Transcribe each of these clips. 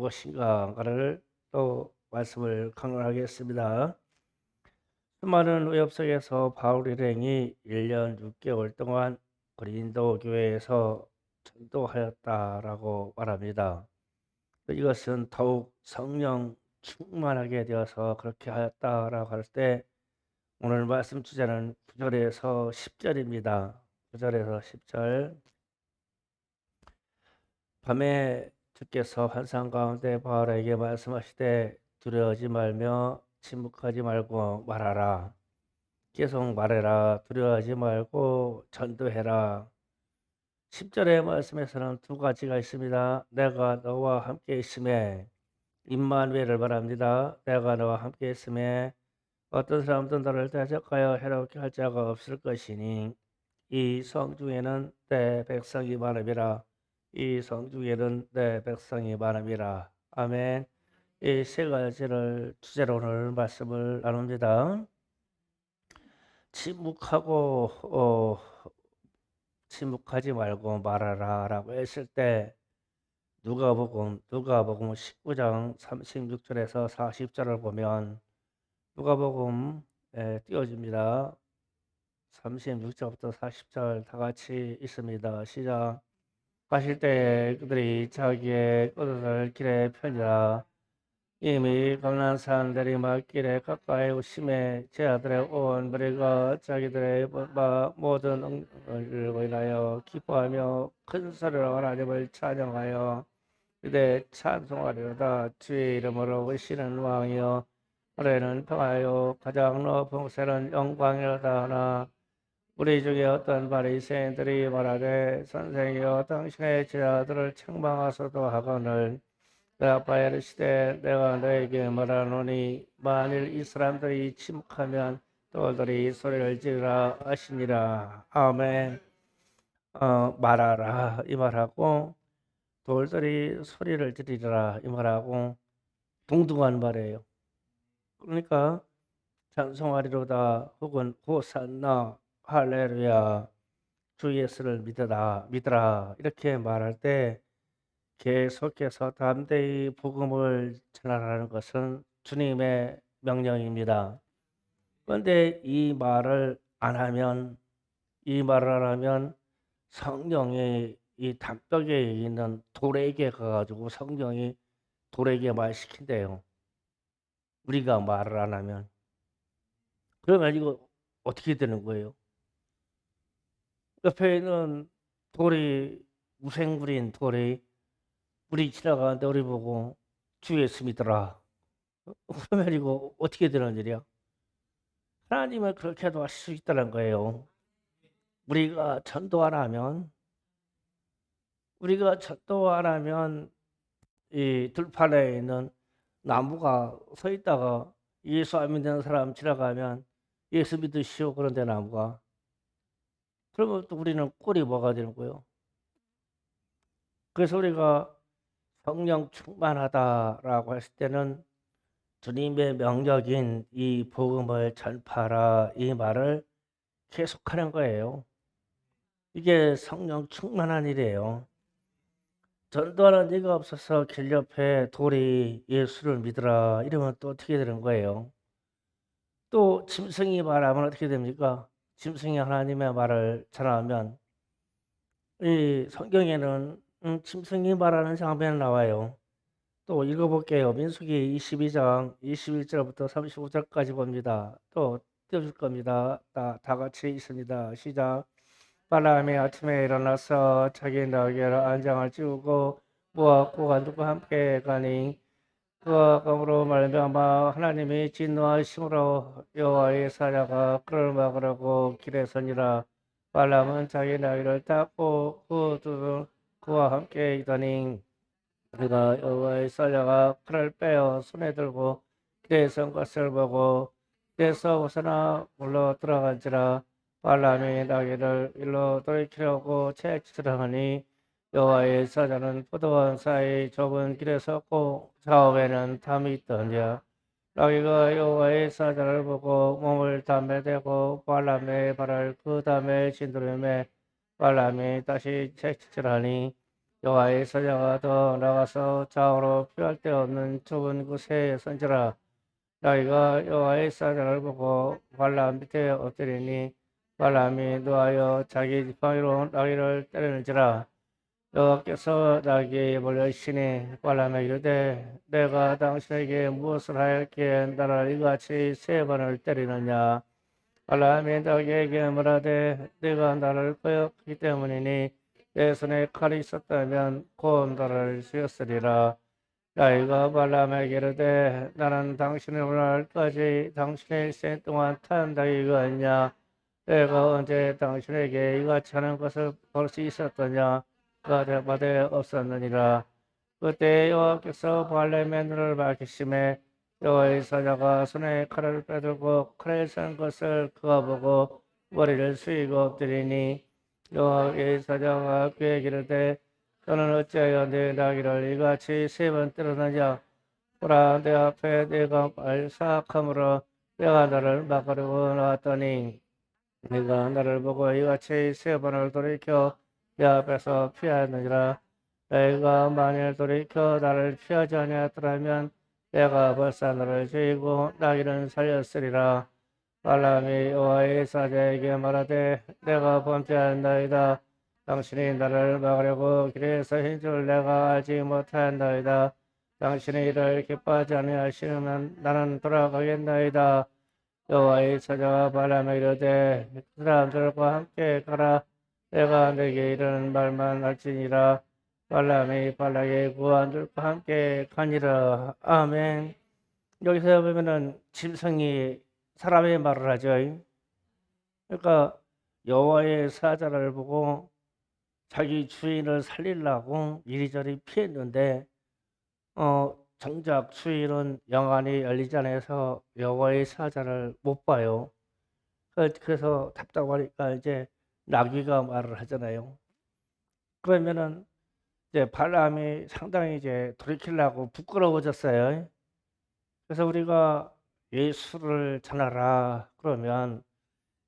무엇인가를 또 말씀을 강론하겠습니다. 수많은 위협 속에서 바울 일행이 1년 6개월 동안 고린도 교회에서 전도하였다라고 말합니다. 이것은 더욱 성령 충만하게 되어서 그렇게 하였다라고 할 때 오늘 말씀 주제는 9절에서 10절입니다. 9절에서 10절. 밤에 주께서 환상 가운데 바울에게 말씀하시되 두려워하지 말며 침묵하지 말고 말하라. 계속 말해라. 두려워하지 말고 전도해라. 10절의 말씀에서는 두 가지가 있습니다. 내가 너와 함께 있음에, 임마누엘을 말합니다. 내가 너와 함께 있음에 어떤 사람도 너를 대적하여 해롭게 할 자가 없을 것이니 이 성 중에는 내 백성이 많음이라. 이 성 중에는 내 백성이 많음이라. 아멘. 이 세 가지를 주제로 오늘 말씀을 나눕니다. 침묵하고 침묵하지 말고 말하라라고 했을 때 누가복음 19장 36절에서 40절을 보면 누가복음에 띄워집니다. 36절부터 40절 다 같이 있습니다. 시작. 가실 때 그들이 자기의 것을 길에 펴니라. 이미 가난한 사람들이 막길에 가까이 오심에 제 아들의 온 무리가 자기들의 모든 응을 인하여 기뻐하며 큰 소리로 하나님을 찬양하여 그대 찬송하리로다. 주의 이름으로 오시는 왕이여 노래는 평하여 가장 높은 새는 영광이로다 하나 우리 중에 어떤 바리새인들이 말하되 선생이여 당신의 제자들을 책망하소도 하거늘 라파엘 시대 내가 너에게 말하노니 만일 이 사람들이 침묵하면 돌들이 소리를 지르라 하시니라. 아멘. 말하라 이 말하고 돌들이 소리를 지르라 이 말하고 동등한 말이에요. 그러니까 찬송하리로다 혹은 호산나 할렐루야 주 예수를 믿으라 이렇게 말할 때 계속해서 담대히 복음을 전하라는 것은 주님의 명령입니다. 그런데 이 말을 안 하면 성령이 이 담벽에 있는 돌에게 가가지고 성령이 돌에게 말 시킨대요. 우리가 말을 안 하면. 그러면 이거 어떻게 되는 거예요? 옆에 있는 돌이 무생물인 돌이 우리 지나가는데 우리 보고 주 예수 믿어라. 그러면 이거 어떻게 되는 일이야? 하나님을 그렇게도 하실 수 있다는 거예요. 우리가 전도 안 하면 이 들판에 있는 나무가 서 있다가 예수 안 믿는 사람 지나가면 예수 믿으시오 그런데 나무가 그러면 또 우리는 꼴이 뭐가 되는 거예요? 그래서 우리가 성령 충만하다라고 했을 때는 주님의 명령인 이 복음을 전파하라 이 말을 계속하는 거예요. 이게 성령 충만한 일이에요. 전도하는 이가 없어서 길 옆에 돌이 예수를 믿으라 이러면 또 어떻게 되는 거예요? 또 짐승이 말하면 어떻게 됩니까? 짐승이 하나님의 말을 전하면 이 성경에는 짐승이 말하는 장면이 나와요. 또 읽어볼게요. 민수기 22장 21절부터 35절까지 봅니다. 또 띄워줄 겁니다. 다 같이 있습니다. 시작. 발람이 아침에 일어나서 자기 나귀를 안장을 찌우고 모압과 누구와 함께 가니 그와 감으로 말미암아 하나님이 진노하심으로 여호와의 사자가 그를 막으려고 길에 서니라. 발람은 자기 나귀를 닦고 그와 함께 있더니 그가 여호와의 사자가 그를 빼어 손에 들고 길에 선 것을 보고 길에서 벗어나 물러 들어간지라. 발람이 나귀를 일로 돌이키려고 채찍질을 하니 여호와의 사자는 포도원 사이 좁은 길에 섰고 좌우에는 담이 있더니라. 나귀가 여호와의 사자를 보고 몸을 담에 대고 발람의 발을 그 담에 진두르매 발람이 다시 채찍질하니 여호와의 사자가 더 나가서 좌우로 피할 데 없는 좁은 곳에 선지라. 너희가 여호와의 사자를 보고 발람 밑에 엎드리니 발람이 노하여 자기 지팡이로 나귀를 때리는지라. 여호와께서 나귀에 몰려시니 발람에게 이르되 내가 당신에게 무엇을 하였기에 나를 이같이 3번을 때리느냐. 발람이 나귀에게 말하되 네가 나를 거역하기 때문이니 내 손에 칼이 있었다면 곧 나를 죽였으리라. 나이가 발람에게 이르되 나는 당신을 오늘까지 당신의 일생 동안 탄 나귀가 아니냐. 내가 언제 당신에게 이같이 하는 것을 볼 수 있었더냐. 그가 대답하되 없었느니라. 그때 여호와께서 발람의 눈을 밝히심에 여호와의 사자가 손에 칼을 빼들고 칼에 산 것을 그가 보고 머리를 숙이고 엎드리니 여호와의 사자가 그에게 이르되 너는 어찌하여 내 나귀를 이같이 3번 때렸느냐. 보라 내 앞에 내가 말사악함으로 내가 너를 막으려고 나왔더니 네가 나를 보고 이같이 3번을 돌이켜 내 앞에서 피하였느니라. 내가 만일 돌이켜 나를 피하지 아니하였더라면 내가 벌써 너를 죽이고 나귀는 살렸으리라. 발람이 여호와의 사자에게 말하되 내가 범죄하였나이다. 당신이 나를 막으려고 길에서 흰 줄 내가 알지 못하였나이다. 당신이 이를 기뻐하지 아니하시면 나는 돌아가겠나이다. 여호와의 사자가 발람에게 이르되 그 사람들과 함께 가라. 내가 내게 이런 말만 할지니라. 발람이 발락의 구한들과 함께 가니라. 아멘. 여기서 보면은 짐승이 사람의 말을 하죠. 그러니까 여호와의 사자를 보고 자기 주인을 살리려고 이리저리 피했는데 정작 주인은 영안이 열리지 않아서 여호와의 사자를 못 봐요. 그래서 답답하니까 이제 나귀가 말을 하잖아요. 그러면은 이제 발람이 상당히 이제 돌이키려고 부끄러워졌어요. 그래서 우리가 예수를 전하라 그러면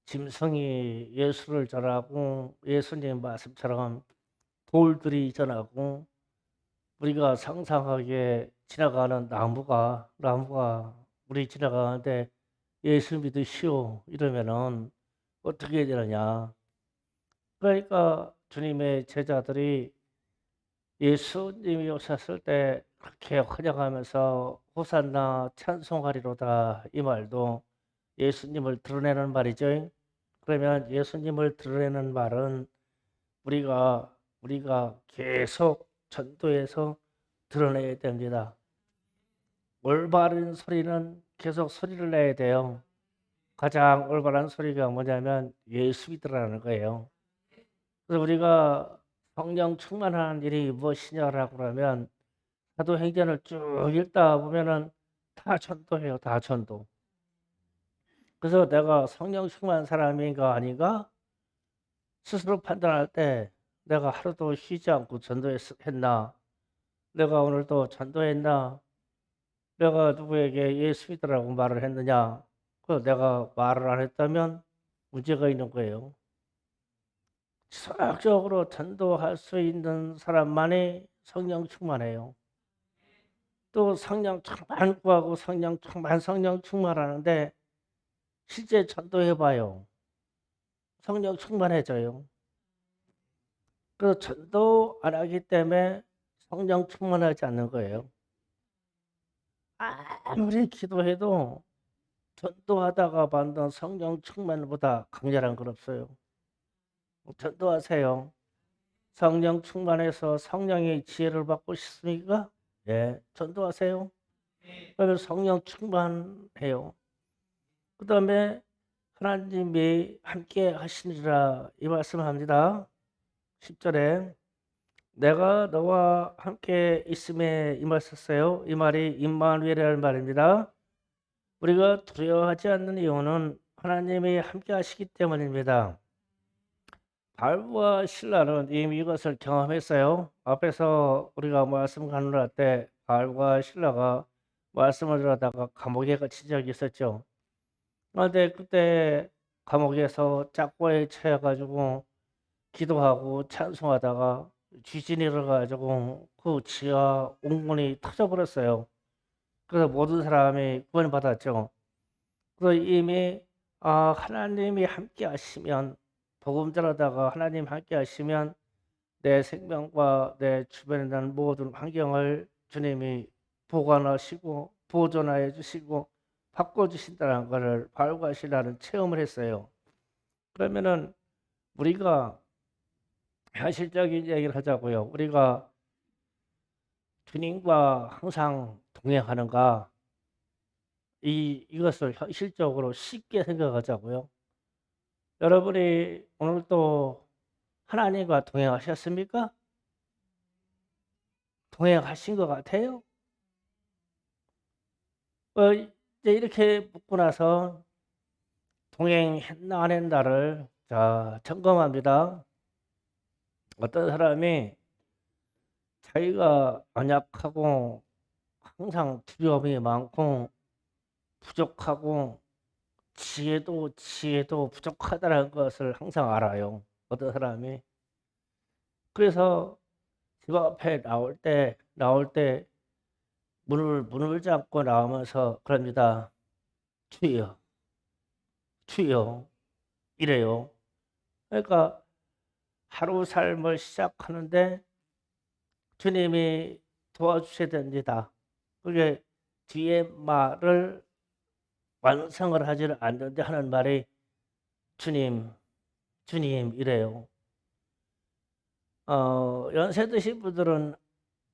짐승이 예수를 전하고 예수님 말씀처럼 돌들이 전하고 우리가 상상하기에 지나가는 나무가 우리 지나가는데 예수 믿으시오 이러면은 어떻게 되느냐. 그러니까 주님의 제자들이 예수님이 오셨을 때 그렇게 환영하면서 호산나 찬송하리로다 이 말도 예수님을 드러내는 말이죠. 그러면 예수님을 드러내는 말은 우리가 계속 전도해서 드러내야 됩니다. 올바른 소리는 계속 소리를 내야 돼요. 가장 올바른 소리가 뭐냐면 예수 믿으라는 거예요. 그래서 우리가 성령 충만한 일이 무엇이냐라고 하면 사도행전을 쭉 읽다 보면은 다 전도해요. 다 전도. 그래서 내가 성령 충만한 사람인가 아닌가 스스로 판단할 때 내가 하루도 쉬지 않고 전도했나? 내가 오늘도 전도했나? 내가 누구에게 예수 믿으라고 말을 했느냐? 그 내가 말을 안 했다면 문제가 있는 거예요. 지속적으로 전도할 수 있는 사람만이 성령 충만해요. 또 성령 충만 구하고 성령 충만하는데 실제 전도해봐요. 성령 충만해져요. 그래서 전도 안 하기 때문에 성령 충만하지 않는 거예요. 아무리 기도해도 전도하다가 받는 성령 충만보다 강렬한 건 없어요. 전도하세요. 성령 충만해서 성령의 지혜를 받고 싶습니까? 예, 전도하세요. 그러면 성령 충만해요. 그 다음에 하나님이 함께 하시니라 이 말씀합니다. 10절에 내가 너와 함께 있음에 이 말 썼어요. 이 말이 임마누엘이라는 말입니다. 우리가 두려워하지 않는 이유는 하나님이 함께 하시기 때문입니다. 바울과 실라는 이미 이것을 경험했어요. 앞에서 우리가 말씀 나눌 때 바울과 실라가 말씀을 들었다가 감옥에 갇힌 적이 있었죠. 그런데 그때 감옥에서 짝과에 처해가지고 기도하고 찬송하다가 지진이 일어가지고 그 지하 옹문이 터져버렸어요. 그래서 모든 사람이 구원받았죠. 그래서 이미 하나님이 함께 하시면, 복음 전하다가 하나님 함께 하시면 내 생명과 내 주변에 있는 모든 환경을 주님이 보관하시고 보존하여 주시고 바꿔주신다는 것을 발견하시라는 체험을 했어요. 그러면은 우리가 현실적인 얘기를 하자고요. 우리가 주님과 항상 동행하는가, 이것을 현실적으로 쉽게 생각하자고요. 여러분이 오늘 또 하나님과 동행하셨습니까? 동행하신 것 같아요? 이제 이렇게 묻고 나서 동행했나 안 했나를 점검합니다. 어떤 사람이 자기가 연약하고 항상 두려움이 많고 부족하고 지혜도 부족하다는 것을 항상 알아요. 어떤 사람이. 그래서 집 앞에 나올 때 문을 잡고 나오면서 그럽니다. 주여, 주여 이래요. 그러니까 하루 삶을 시작하는데 주님이 도와주셔야 됩니다. 그게 뒤에 말을 완성을 하지를 않는데 하는 말이 주님, 주님 이래요. 연세 드신 분들은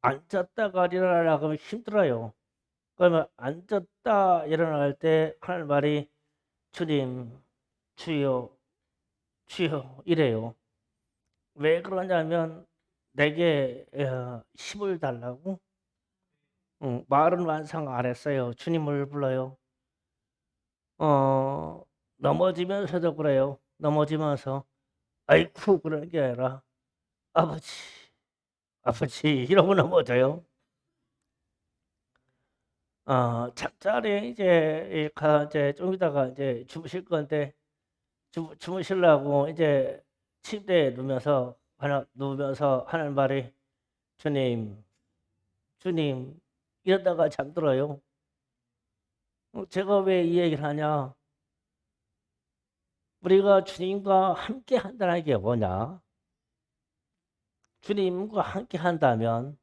앉았다가 일어나려고 하면 힘들어요. 그러면 앉았다 일어날 때 하는 말이 주님, 주여, 주여 이래요. 왜 그러냐면 내게 힘을 달라고. 말은 완성 안 했어요. 주님을 불러요. 넘어지면서도 그래요. 넘어지면서 아이쿠 그러는 게 아니라 아버지, 아버지 이러고 넘어져요. 잠자리 이제 좀 이따가 이제 주무실 건데 주무시려고 이제 침대에 누우면서 하는 말이 주님, 주님 이러다가 잠들어요. 제가 왜 이 얘기를 하냐? 우리가 주님과 함께 한다는 게 뭐냐? 주님과 함께 한다면,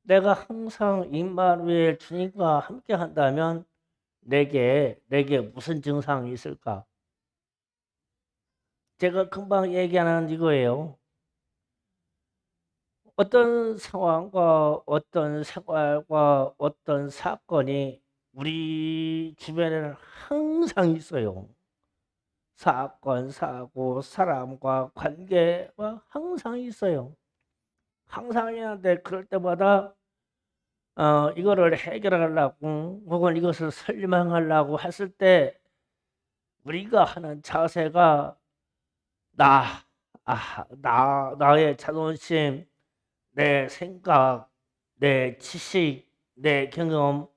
내가 항상 임마누엘 주님과 함께 한다면 내게 무슨 증상이 있을까? 제가 금방 얘기하는 이거예요. 어떤 상황과 어떤 생활과 어떤 사건이 우리 주변에는 항상 있어요. 사건, 사고, 사람과 관계가 항상 있어요. 항상 있는데 그럴 때마다 이거를 해결하려고 혹은 이것을 설명하려고 했을 때 우리가 하는 자세가 나의 자존심, 내 생각, 내 지식, 내 경험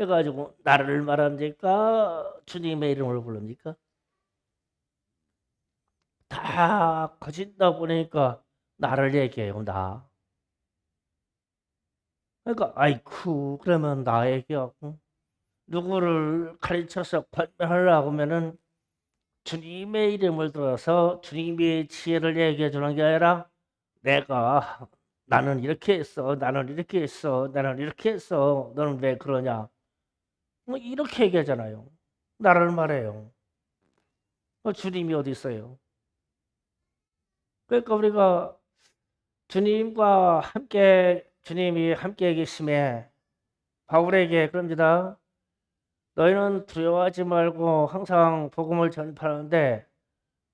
해가지고 나를 말합니까? 주님의 이름을 부릅니까? 다 커진다 보니까 나를 얘기해요. 나. 그러니까 아이쿠 그러면 나에게 누구를 가르쳐서 권면하려고 하면은 주님의 이름을 들어서 주님의 지혜를 얘기해 주는 게 아니라 내가 나는 이렇게 했어, 나는 이렇게 했어, 나는 이렇게 했어, 너는 왜 그러냐? 뭐 이렇게 얘기하잖아요. 나를 말해요. 주님이 어디 있어요? 그러니까 우리가 주님과 함께 주님이 함께 계심에 바울에게 그럽니다. 너희는 두려워하지 말고 항상 복음을 전파하는데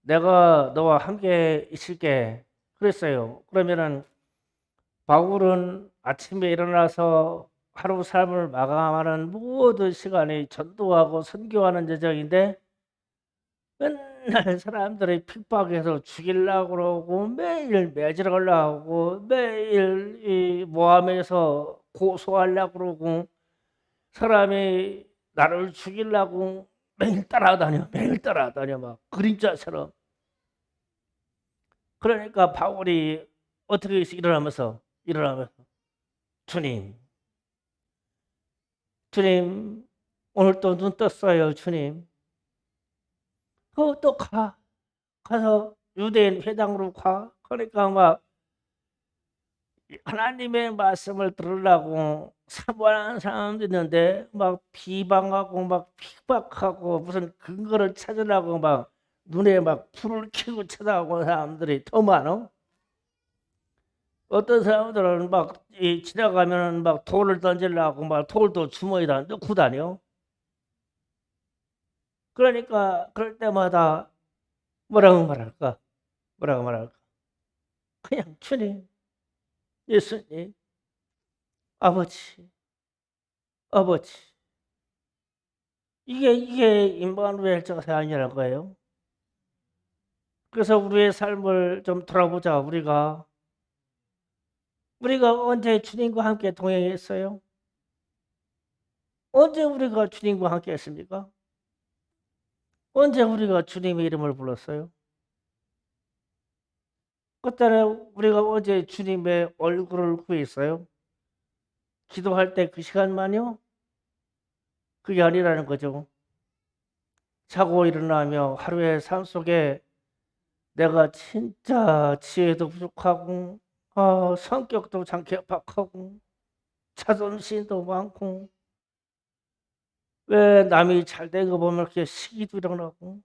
내가 너와 함께 있을게 그랬어요. 그러면은 바울은 아침에 일어나서 하루 삶을 마감하는 모든 시간이 전도하고 선교하는 예정인데 맨날 사람들이 핍박해서 죽이려고 그러고 매일 매질하려고 하고 매일 이 모함에서 고소하려고 그러고 사람이 나를 죽이려고 매일 따라다녀 막 그림자처럼. 그러니까 바울이 어떻게 일어나면서 주님, 주님, 오늘 또 눈 떴어요, 주님. 또 가서 유대인 회당으로 가. 그러니까 막 하나님의 말씀을 들으려고 사모하는 사람도 있는데 막 비방하고 막 핍박하고 무슨 근거를 찾으려고 막 눈에 막 불을 켜고 쳐다보는 사람들이 더 많어. 어떤 사람들은 막 지나가면 막 돌을 던지려고 막 돌도 주머니에다 넣고 다녀. 그러니까 그럴 때마다 뭐라고 말할까? 뭐라고 말할까? 그냥 주님, 예수님, 아버지, 아버지. 이게 임마누엘 저세 아니라는 거예요. 그래서 우리의 삶을 좀 돌아보자. 우리가 언제 주님과 함께 동행했어요? 언제 우리가 주님과 함께 했습니까? 언제 우리가 주님의 이름을 불렀어요? 그때는 우리가 언제 주님의 얼굴을 구했어요? 기도할 때 그 시간만요? 그게 아니라는 거죠. 자고 일어나며 하루의 삶 속에 내가 진짜 지혜도 부족하고 성격도 장개박하고 자존심도 많고 왜 남이 잘 된 거 보면 이렇게 시기도 일어나고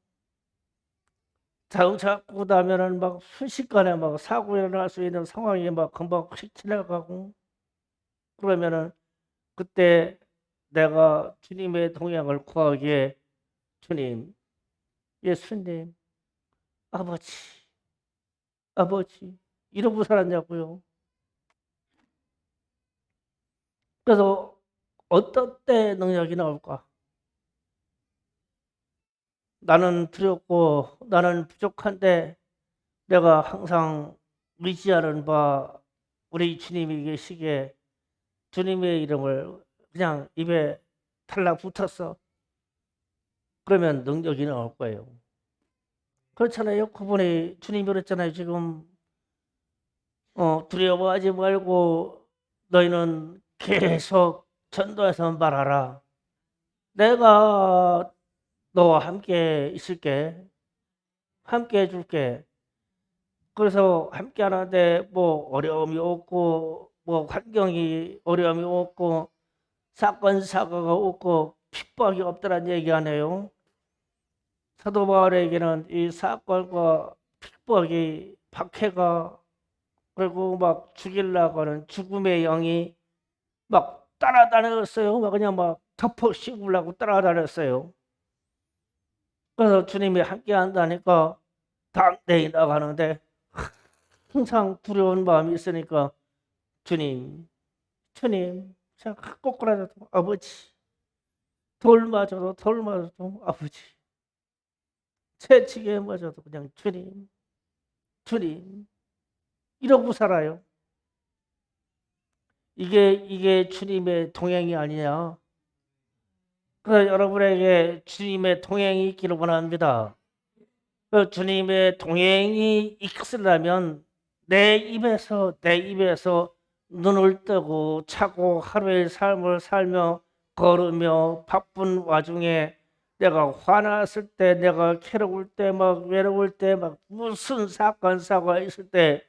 자동차 갖고 나면은 막 순식간에 막 사고 일어날 수 있는 상황이 막 금방 휙 지나가고 그러면은 그때 내가 주님의 동향을 구하기에 주님, 예수님, 아버지, 아버지 이러고 살았냐고요. 그래서 어떤 때 능력이 나올까? 나는 두렵고 나는 부족한데 내가 항상 의지하는 바 우리 주님이 계시기에 주님의 이름을 그냥 입에 달라붙었어. 그러면 능력이 나올 거예요. 그렇잖아요. 그분이 주님이 그랬잖아요. 지금 두려워하지 말고 너희는 계속 전도해서 말하라. 내가 너와 함께 있을게. 함께 해줄게. 그래서 함께 하는데 뭐 어려움이 없고 뭐 환경이 어려움이 없고 사건 사고가 없고 핍박이 없다는 얘기 아니에요. 사도 바울에게는 이 사건과 핍박이 박해가 그리고 막 죽이려고 하는 죽음의 영이 막 따라다녔어요. 막 그냥 막 덮어 씌우려고 따라다녔어요. 그래서 주님이 함께 한다니까 당대히 나가는데 항상 두려운 마음이 있으니까 주님, 주님, 제가 꼬꾸라져도 아버지, 돌 맞아도 아버지, 채찍에 맞아도 그냥 주님, 주님 이러고 살아요. 이게 주님의 동행이 아니냐? 그래서 여러분에게 주님의 동행이 있기를 원합니다. 그 주님의 동행이 있으려면 내 입에서 눈을 뜨고 차고 하루의 삶을 살며 걸으며 바쁜 와중에 내가 화났을 때 내가 괴로울 때 막 외로울 때 막 무슨 사건 사고가 있을 때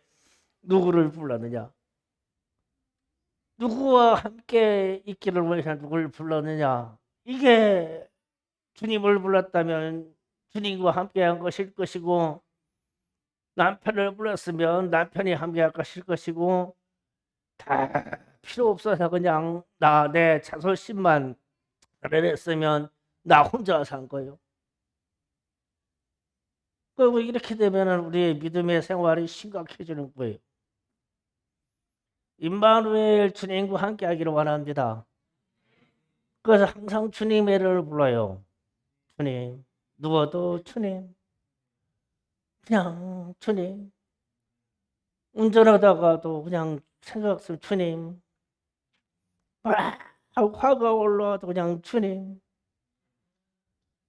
누구를 불렀느냐? 누구와 함께 있기를 원해서 누구를 불렀느냐? 이게 주님을 불렀다면 주님과 함께한 것일 것이고 남편을 불렀으면 남편이 함께할 것일 것이고 다 필요 없어서 그냥 내 자존심만 드러냈으면 나 혼자 산 거예요. 그리고 이렇게 되면 우리의 믿음의 생활이 심각해지는 거예요. 임마누엘 주님과 함께하기를 원합니다. 그래서 항상 주님의 이름을 불러요. 주님, 누워도 주님, 그냥 주님. 운전하다가도 그냥 생각 없으면 주님. 막 화가 올라와도 그냥 주님.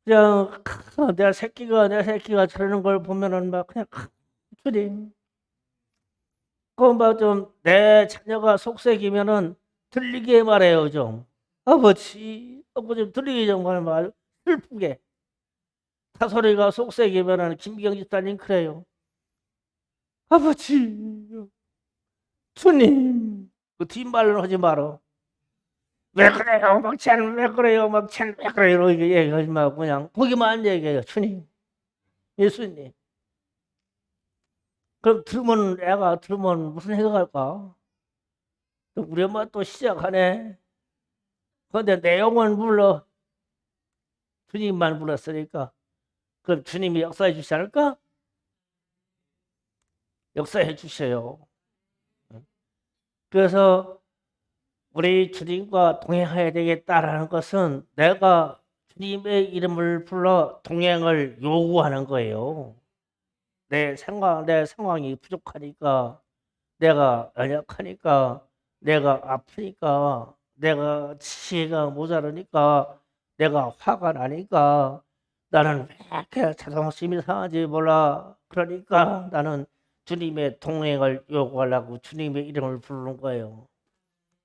그냥 내 새끼가 저러는 걸 보면은 막 그냥 주님. 그막 좀 내 자녀가 속색이면은 들리게 말해요 좀. 아버지, 아버지 들리게 좀 말 슬프게. 사소리가 속색이면은 김경 집사님 그래요. 아버지, 주님, 그 뒷말로 하지 마라. 왜 그래요? 막 쟤는 왜 그래요? 막 쟤는 왜 그래요? 이렇게 얘기하지 말고 그냥 보기만 얘기해요. 주님, 예수님. 그럼 들으면 애가 들으면 무슨 생각할까? 우리 엄마 또 시작하네. 그런데 내용은 불러 주님만 불렀으니까 그럼 주님이 역사해 주시지 않을까? 역사해 주셔요. 그래서 우리 주님과 동행해야 되겠다라는 것은 내가 주님의 이름을 불러 동행을 요구하는 거예요. 내 상황이 부족하니까, 내가 연약하니까, 내가 아프니까, 내가 지혜가 모자르니까, 내가 화가 나니까, 나는 왜 이렇게 자존심이 상하지 몰라. 그러니까 나는 주님의 동행을 요구하려고 주님의 이름을 부르는 거예요.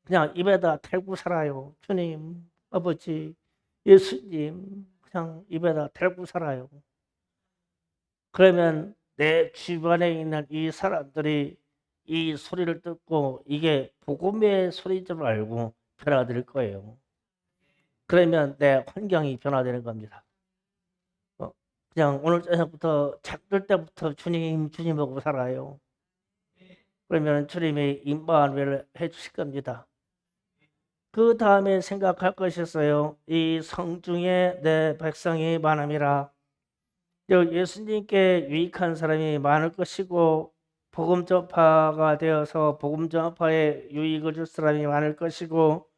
그냥 입에다 달고 살아요. 주님, 아버지, 예수님, 그냥 입에다 달고 살아요. 그러면 내 주변에 있는 이 사람들이 이 소리를 듣고 이게 복음의 소리인 줄 알고 변화될 거예요. 그러면 내 환경이 변화되는 겁니다. 그냥 오늘 저녁부터 잠들 때부터 주님, 주님하고 살아요. 그러면 주님이 임마누엘을 해주실 겁니다. 그 다음에 생각할 것이 있어요. 이 성중에 내 백성이 많음이라. 예수님께 유익한 사람이 많을 것이고 복음 전파가 되어서 복음 전파에 유익을 줄 사람이 많을 것이고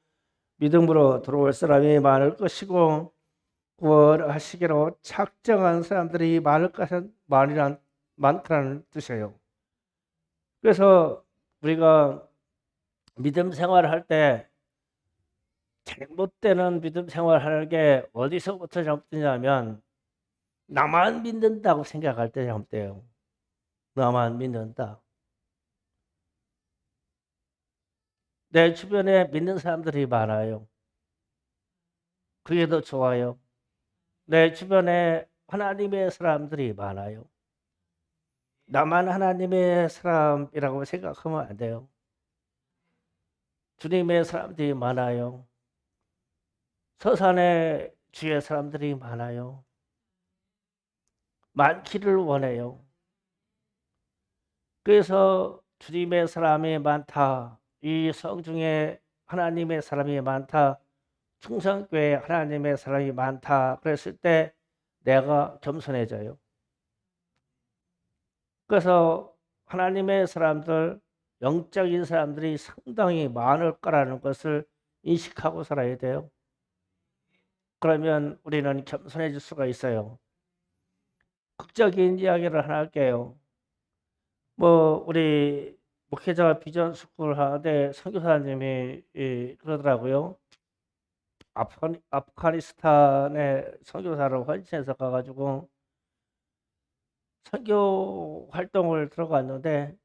믿음으로 들어올 사람이 많을 것이고 구원하시기로 작정한 사람들이 많을 것은 많다는 뜻이에요. 그래서 우리가 믿음 생활을 할 때 잘못되는 믿음 생활하는 게 어디서부터 잘못되냐면 나만 믿는다고 생각할 때 잘못돼요. 나만 믿는다. 내 주변에 믿는 사람들이 많아요. 그게 더 좋아요. 내 주변에 하나님의 사람들이 많아요. 나만 하나님의 사람이라고 생각하면 안 돼요. 주님의 사람들이 많아요. 서산에 주의 사람들이 많아요. 많기를 원해요. 그래서 주님의 사람이 많다. 이 성중에 하나님의 사람이 많다. 충성교회 하나님의 사람이 많다. 그랬을 때 내가 겸손해져요. 그래서 하나님의 사람들, 영적인 사람들이 상당히 많을 거라는 것을 인식하고 살아야 돼요. 그러면 우리는 겸손해질 수가 있어요. 극적인 이야기를 하나 할게요. 우리 목회자 비전 스쿨 하는데 선교사님이 그러더라고요. 아프가니스탄에 선교사로 헌신해서 가가지고 선교 활동을 들어갔는데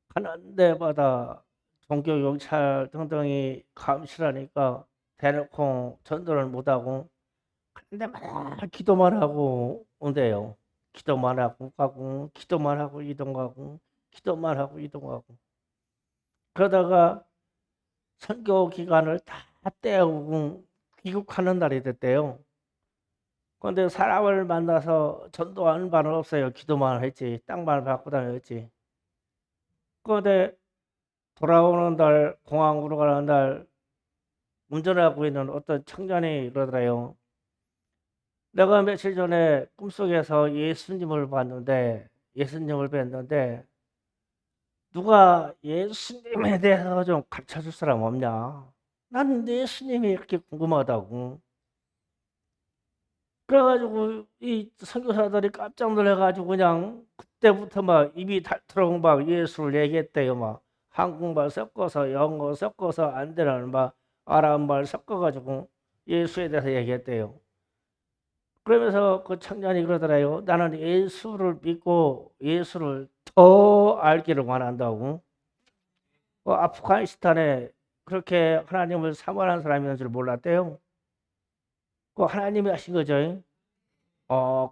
가는 데마다 종교 경찰 등등이 감시하니까 대놓고 전도를 못하고 근데 막 기도만 하고 온대요. 기도만 하고 가고 기도만 하고 이동하고 기도만 하고 이동하고 그러다가 선교 기간을 다 때우고 귀국하는 날이 됐대요. 그런데 사람을 만나서 전도하는 바는 없어요. 기도만 했지. 땅만 밟고 다녔지. 그런데 돌아오는 날 공항으로 가는 날 운전하고 있는 어떤 청년이 그러더래요. 내가 며칠 전에 꿈속에서 예수님을 뵀는데 누가 예수님에 대해서 좀 가르쳐줄 사람 없냐? 나는 예수님이 이렇게 궁금하다고. 그래가지고 이 선교사들이 깜짝 놀래가지고 그냥 그때부터 막 입이 닳도록 막 예수를 얘기했대요. 막 한국말 섞어서 영어 섞어서 안 되는 막 아랍말 섞어가지고 예수에 대해서 얘기했대요. 그러면서 그 청년이 그러더래요. 나는 예수를 믿고 예수를 더 알기를 원한다고. 아프가니스탄에 그렇게 하나님을 사모하는 사람이 있는 줄 몰랐대요. 하나님이 하신 거죠.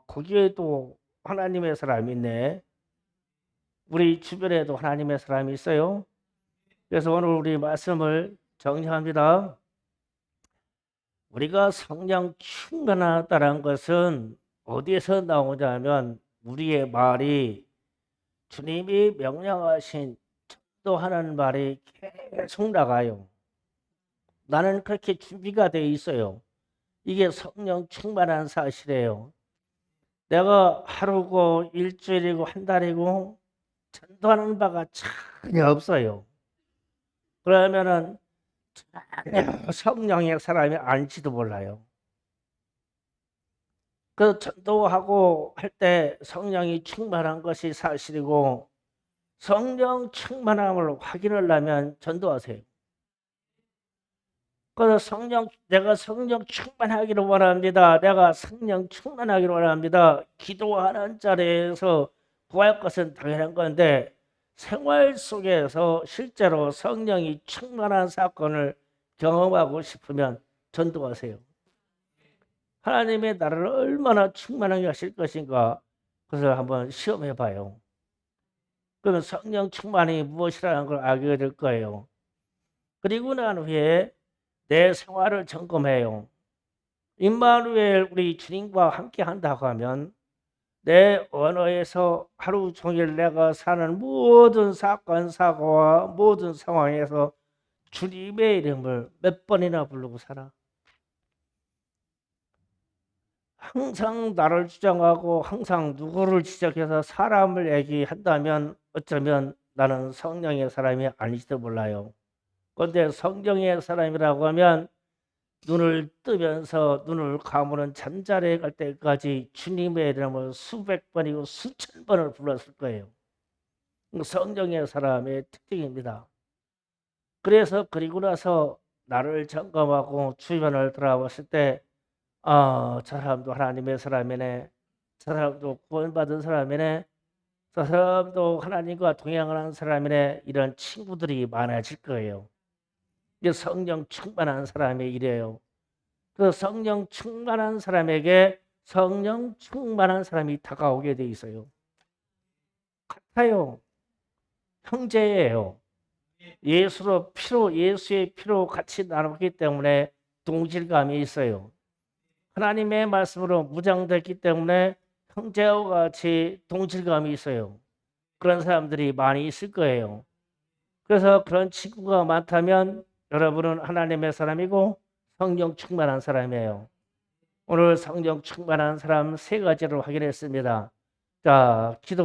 거기에도 하나님의 사람이 있네. 우리 주변에도 하나님의 사람이 있어요. 그래서 오늘 우리 말씀을 정리합니다. 우리가 성령 충만하다는 것은 어디에서 나오냐면 우리의 말이 주님이 명령하신 전도하는 말이 계속 나가요. 나는 그렇게 준비가 돼 있어요. 이게 성령 충만한 사실이에요. 내가 하루고 일주일이고 한 달이고 전도하는 바가 전혀 없어요. 그러면은 전혀 성령의 사람이 아닐지도 몰라요. 그 전도하고 할 때 성령이 충만한 것이 사실이고 성령 충만함을 확인을 하면 전도하세요. 그래서 내가 성령 충만하기를 원합니다. 내가 성령 충만하기를 원합니다. 기도하는 자리에서 구할 것은 당연한 건데 생활 속에서 실제로 성령이 충만한 사건을 경험하고 싶으면 전도하세요. 하나님의 나라를 얼마나 충만하게 하실 것인가 그것을 한번 시험해 봐요. 그러면 성령 충만이 무엇이라는 걸 알게 될 거예요. 그리고 난 후에 내 생활을 점검해요. 임마누엘 우리 주님과 함께 한다고 하면 내 언어에서 하루 종일 내가 사는 모든 사건 사고와 모든 상황에서 주님의 이름을 몇 번이나 부르고 살아. 항상 나를 주장하고 항상 누구를 지적해서 사람을 얘기한다면 어쩌면 나는 성령의 사람이 아닐지도 몰라요. 그런데 성령의 사람이라고 하면 눈을 뜨면서 눈을 감으는 잠자리에 갈 때까지 주님의 이름을 수백 번이고 수천 번을 불렀을 거예요. 성령의 사람의 특징입니다. 그래서 그리고 나서 나를 점검하고 주변을 돌아봤을 때 저 사람도 하나님의 사람이네. 저 사람도 구원받은 사람이네. 저 사람도 하나님과 동행하는 사람이네. 이런 친구들이 많아질 거예요. 이게 성령 충만한 사람의 일이에요. 그 성령 충만한 사람에게 성령 충만한 사람이 다가오게 돼 있어요. 같아요. 형제예요. 예수의 피로 같이 나누기 때문에 동질감이 있어요. 하나님의 말씀으로 무장됐기 때문에 형제와 같이 동질감이 있어요. 그런 사람들이 많이 있을 거예요. 그래서 그런 친구가 많다면 여러분은 하나님의 사람이고 성령 충만한 사람이에요. 오늘 성령 충만한 사람 세 가지를 확인했습니다. 자, 기도